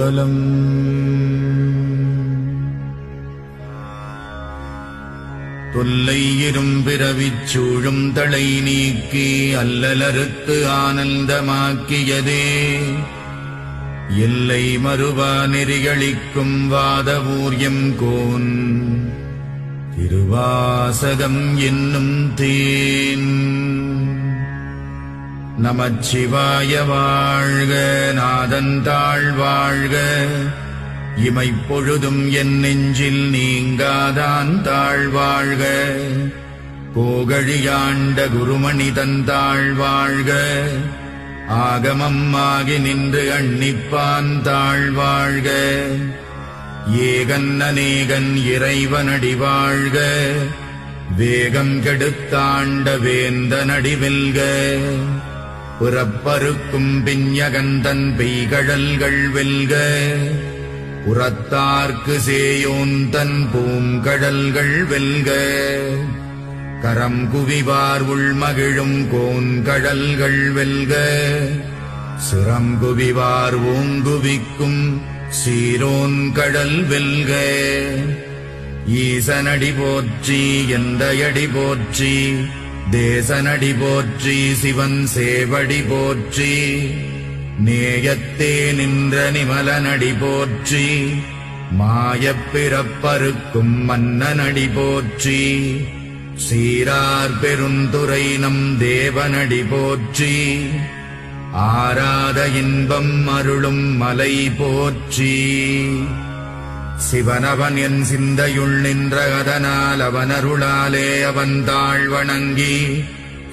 திருத்தலம். தொல்லை இரும்பிறவிச் சூழும் தளை நீக்கி அல்லலறுத்து ஆனந்தமாக்கியதே எல்லை மறுவா நெறிகளிக்கும் வாதவூர்யம் கோன் திருவாசகம் என்னும் தேன். நமச்சிவாய வாழ்க, நாதந்தாள் வாழ்க, இமைப்பொழுதும் என் நெஞ்சில் நீங்காதான் தாழ்வாழ்க. கோகழியாண்ட குருமணி தந்தாள் வாழ்க, ஆகமம் ஆகி நின்று அண்ணிப்பான் தாழ்வாழ்க. ஏகன் அநேகன் இறைவனடி வாழ்க, வேகம் கெடுத்தாண்ட வேந்தனடி வெல்க. புறப்பருக்கும் பிஞகந்தன் பெய்கழல்கள் வெல்க, புறத்தார்க்கு சேயோந்தன் பூங்கடல்கள் வெல்க. கரம் குவிவார் உள்மகிழும் கோன்கடல்கள் வெல்க, சிரம் குவிவார் ஓங்குவிக்கும் சீரோன் கடல் வெல்க. ஈசனடி போற்றி, எந்தையடி போற்றி, தேசனடி போற்றி, சிவன் சேவடி போற்றி. நேயத்தே நின்ற நிமலனடி போற்றி, மாயப் பிறப்பறுக்கும் மன்னனடி போற்றி. சீரார் பெருந்துரை நம் தேவனடி போற்றி, ஆராத இன்பம் அருளும் மலை போற்றி. சிவனவன் என் சிந்தையுள் நின்ற அதனால் அவனருளாலே அவன் தாழ் வணங்கி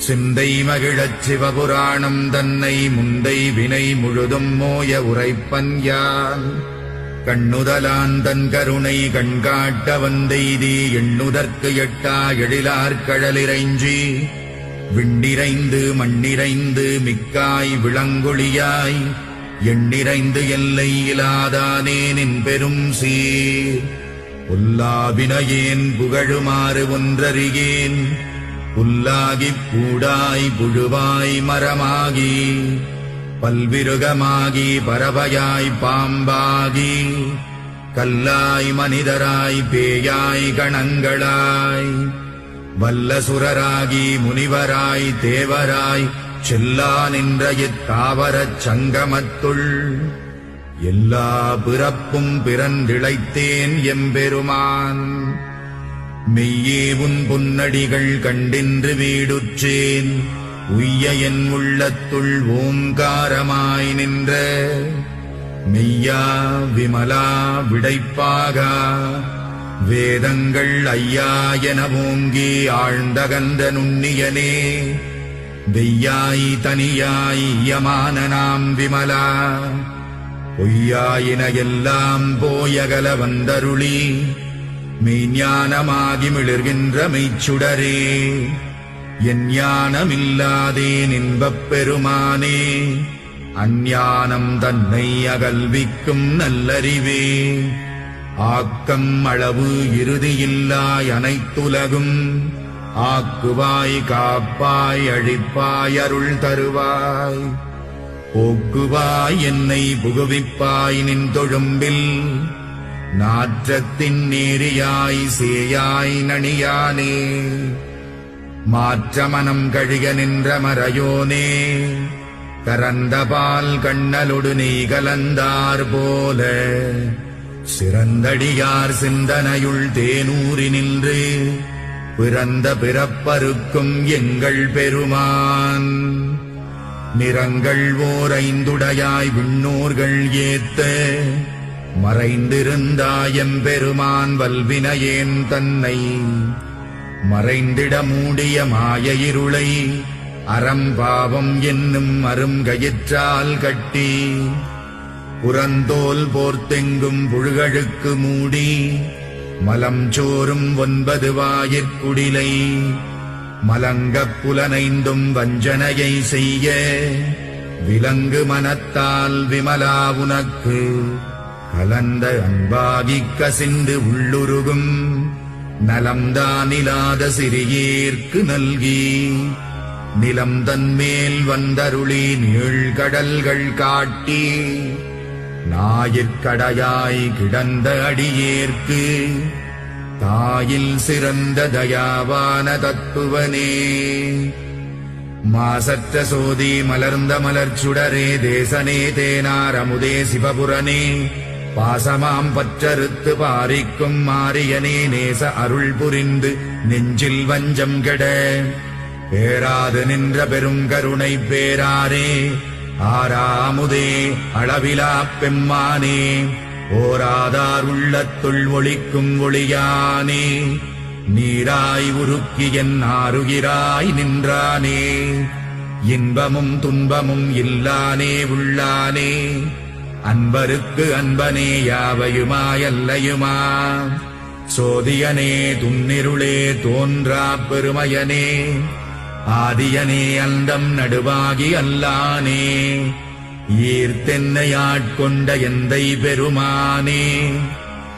சிந்தை மகிழச் சிவபுராணம் தன்னை முந்தை வினை முழுதும் மோய உரைப்பன் யான். கண்ணுதலான் தன் கருணை கண்காட்ட வந்தெய்தி எண்ணுதற்கு எட்டா எழிலார்கழலிறைஞ்சி விண்டிரைந்து மண்ணிறைந்து மிக்காய் விளங்கொழியாய் எண்ணிறைந்து எல்லை இலாதானே நின் பெரும் சீர். புல்லாவினையேன் புகழுமாறு ஒன்றறியேன், புல்லாகிப் பூடாய் புழுவாய் மரமாகி பல்விருகமாகி பறவையாய் பாம்பாகி கல்லாய் மனிதராய் பேயாய் கணங்களாய் வல்லசுரராகி முனிவராய் தேவராய் செல்லா நின்ற இத்தாவரச் சங்கமத்துள் எல்லா பிறப்பும் பிறந்திழைத்தேன் எம்பெருமான். மெய்யே உன் பொன்னடிகள் கண்டின்று வீடுற்றேன், உய்ய என் உள்ளத்துள் ஓங்காரமாய் நின்ற மெய்யா விமலா விடைப்பாகா வேதங்கள் ஐயா என ஓங்கி ஆழ்ந்தகந்த நுண்ணியனே. வெய்யாய் தனியாய் யமான நாம் விமலா, பொய்யாயின எல்லாம் போயகல வந்தருளி மெய்ஞானமாகி மிளிர்கின்ற மெய்ச்சுடரே. என் ஞானமில்லாதேன் இன்பப் பெருமானே, அஞ்ஞானம் தன்னை அகல்விக்கும் நல்லறிவே. ஆக்கம் அளவு இறுதியில்லாய் அனைத்துலகும் ஆக்குவாய் காப்பாய் அழிப்பாய் அருள் தருவாய். போக்குவாய் என்னை புகுவிப்பாய் நின் தொழும்பில், நாற்றத்தின் நேரியாய் சேயாய் நணியானே. மாற்றமனம் கழிக நின்ற மறையோனே, கரந்தபால் கண்ணலொடு நெய் கலந்தார் போல சிறந்தடியார் சிந்தனையுள் தேனூறி நின்று பிறந்த பிறப்பருக்கும் எங்கள் பெருமான். நிறங்கள் ஓர் ஐந்துடையாய் விண்ணோர்கள் ஏத்த மறைந்திருந்தாயம் பெருமான் வல்வினையேன் தன்னை மறைந்திட மூடிய மாய இருளை அறம்பாவம் என்னும் அருங்கயிற்றால் கட்டி புறந்தோல் போர்த்தெங்கும் புழுகழுக்கு மூடி மலம் சோறும் 9 வாயிற்குடிலை மலங்கப் புலனைந்தும் வஞ்சனையை செய்ய விலங்கு மனத்தால் விமலா உனக்கு கலந்த அன்பாகிக் கசிந்து உள்ளுருகும் நலம்தானிலாத சிறியேற்கு நல்கி நிலம் தன்மேல் வந்தருளி நீழ்கடல்கள் காட்டி நாயிற்கடையாய் கிடந்த அடியேற்கு தாயில் சிறந்த தயாவான தத்துவனே. மாசற்ற சோதி மலர்ந்த மலர்ச்சுடரே தேசனே தேனார் அமுதே சிவபுரனே பாசமாம் பற்றறுத்து பாரிக்கும் மாரியனே நேச அருள் புரிந்து நெஞ்சில் வஞ்சம் கெட பேராது நின்ற பெருங்கருணை பேராரே ஆராமுதே அளவிலாப் பெம்மானே ஓராதார் உள்ளத்துள் ஒளிக்கும் ஒளியானே நீராய் உருக்கி என் ஆருயிராய் நின்றானே இன்பமும் துன்பமும் இல்லானே உள்ளானே அன்பருக்கு அன்பனே யாவையுமாயல்லையுமா சோதியனே துன்னிருளே தோன்றா பெருமையனே ஆதியனே அந்தம் நடுவாகி அல்லானே ஈர்த்தென்னையாட்கொண்ட எந்தை பெருமானே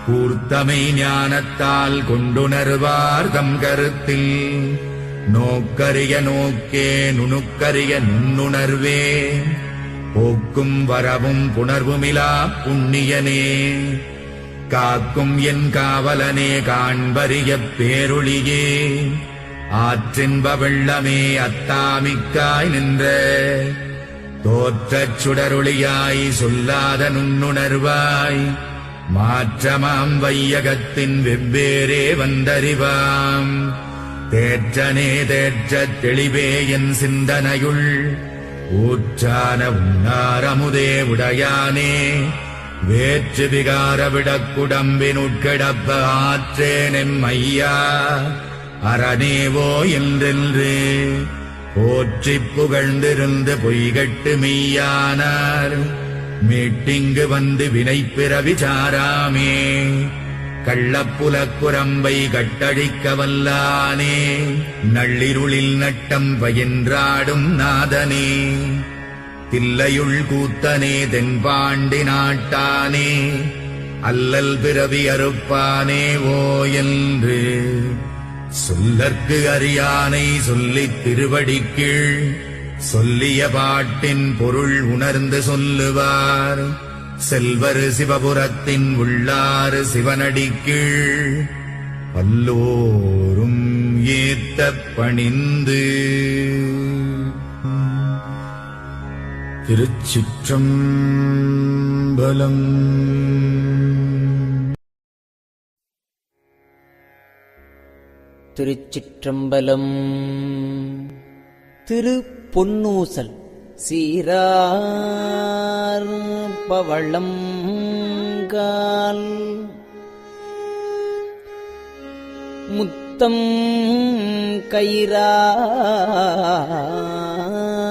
கூர்த்தமை ஞானத்தால் கொண்டுணர்வார் தம் கருத்தில் நோக்கரிய நோக்கே நுணுக்கரிய நுண்ணுணர்வே போக்கும் வரவும் புணர்வுமிலா புண்ணியனே காக்கும் என் காவலனே காண்பரிய பேரொளியே ஆற்றின்ப வெள்ளமே அத்தாமிக்காய் நின்ற தோற்றச் சுடரொளியாய் சொல்லாத நுண்ணுணர்வாய் மாற்றமாம் வையகத்தின் வெவ்வேறே வந்தறிவாம் தேற்றனே தேற்றத் தெளிவே என் சிந்தனையுள் ஊற்றான உன்னாரமுதே உடையானே வேற்று விகார விடக்குடம்பினுட்கிடப்ப ஆற்றேனெம் ஐயா அரணேவோ என்றென்று போற்றிப் புகழ்ந்திருந்து பொய்கட்டு மெய்யானார் மீட்டிங்கு வந்து வினைப்பிறவி சாராமே கள்ளப்புலக்குரம்பை கட்டழிக்க வல்லானே நள்ளிருளில் நட்டம் பயின்றாடும் நாதனே தில்லையுள் கூத்தனே தென்பாண்டி நாட்டானே அல்லல் பிறவி அறுப்பானே ஓ என்று சொல்லற்கு அறியானை சொல்லித் திருவடிக்கீழ் சொல்லிய பாட்டின் பொருள் உணர்ந்து சொல்லுவார் செல்வர் சிவபுரத்தின் உள்ளாறு சிவனடிக்கீழ் பல்லோரும் ஏத்தப் பணிந்து. திருச்சிற்றம்பலம். திருச்சிற்றம்பலம். திரு பொன்னூசல் சீரார் பவளம் கால் முத்தம்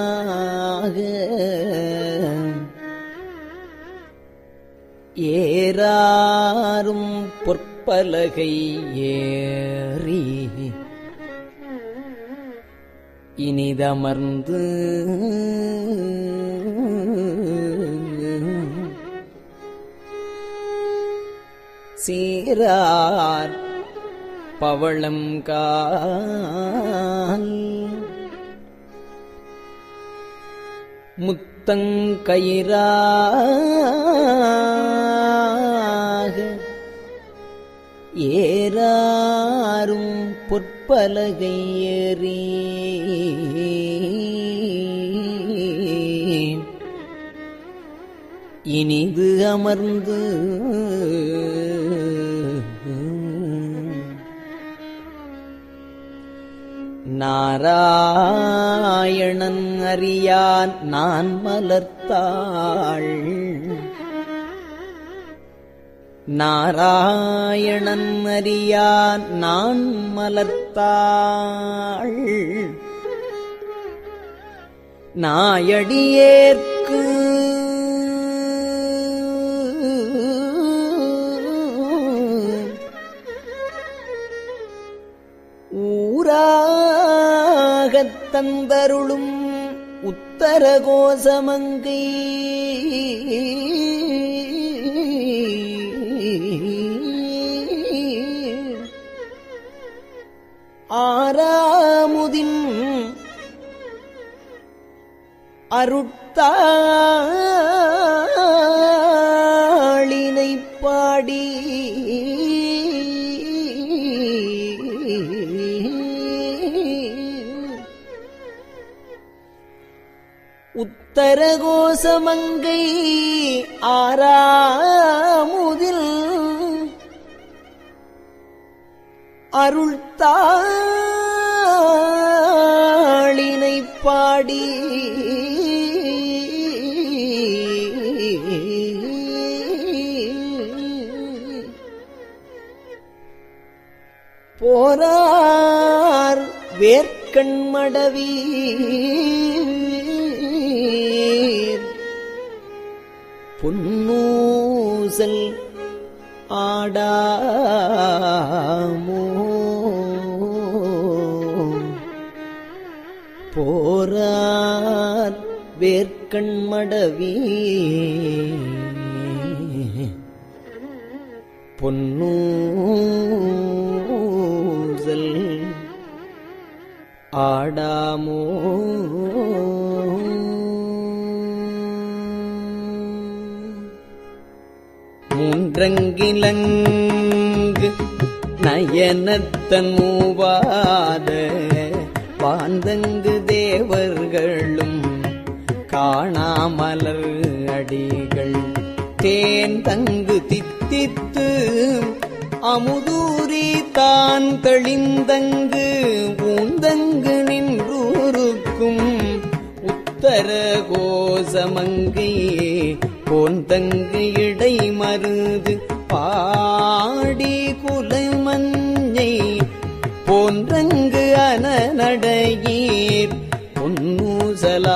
கயிறாக ஏறாரும் பொற்பலகை ஏறி இனிதமர்ந்து சீரார் பவளம் கால் முத்தங்கயிறாக ஏறாரும் பொற்பலகை ஏறி இனிது அமர்ந்து நாராயணன் அறியான் நான் மலர்த்தாள் நாராயணன் அறியான் நான் மலர்த்தாள் நாயடியேற்கு ஊராகத் தந்தருளும் உத்தரகோசமங்கை ஆராமுதின் அருட்தாள் உத்தரகோசமங்கை ஆறாமுதில் அருள்தாளினைப் பாடி போரார் வேர்க்கண்மடவீர் பொன்னூசல் ஆடாமோ போரார் வேர்க்கண்மடவீர் பொன்னூசல் ஆடாமோ மூன்றங்கிலங்கு நயனத்தன் மூவாத பாந்தங்கு தேவர்களும் காணாமலர் அடிகள் தேன் தங்கு தித்தித்து அமுதூரி தான் தெளிந்தங்கு ஊந்தங்கு நின்றூருக்கும் உத்தர கோசமங்கை போந்தங்கு இடை மருது பாடி குலமஞ்சை போன்றங்கு அனநடையீர் பொன்னூசலாடாமோ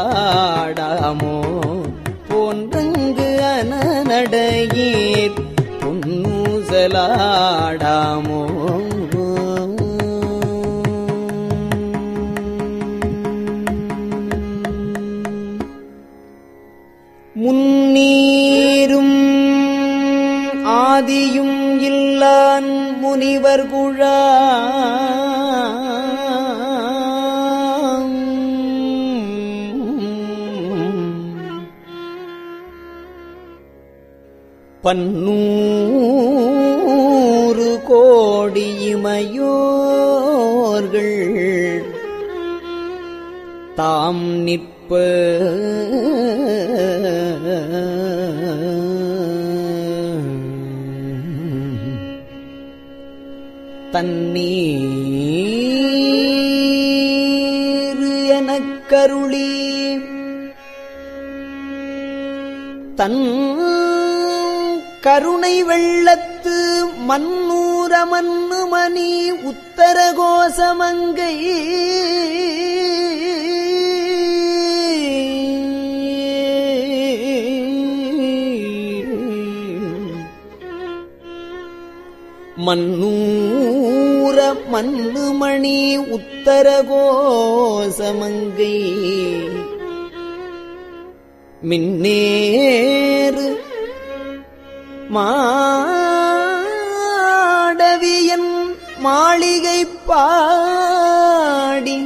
போன்றங்கு அனநடையீர் பொன்னூசலாடாமோ முன்னீரும் ஆதியும் இல்லான் முனிவர் குழாம் பன்னூறு கோடி இமையோர்கள் தாம் நிற்ப தண்ணீர் எனக் கருளி தன் கருணை வெள்ளத்து மன்னூர மன்னு மணி உத்தர கோசமங்கை மன்னூர மன்னுமணி உத்தர கோசமங்கை மின்னேறு மாடவியன் மாளிகை பாடி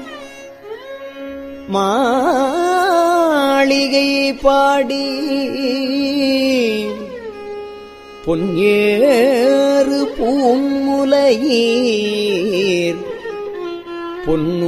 மாளிகை பாடி பொன்னேறு பூமுலையீர் பொன்னூசலாடாமோ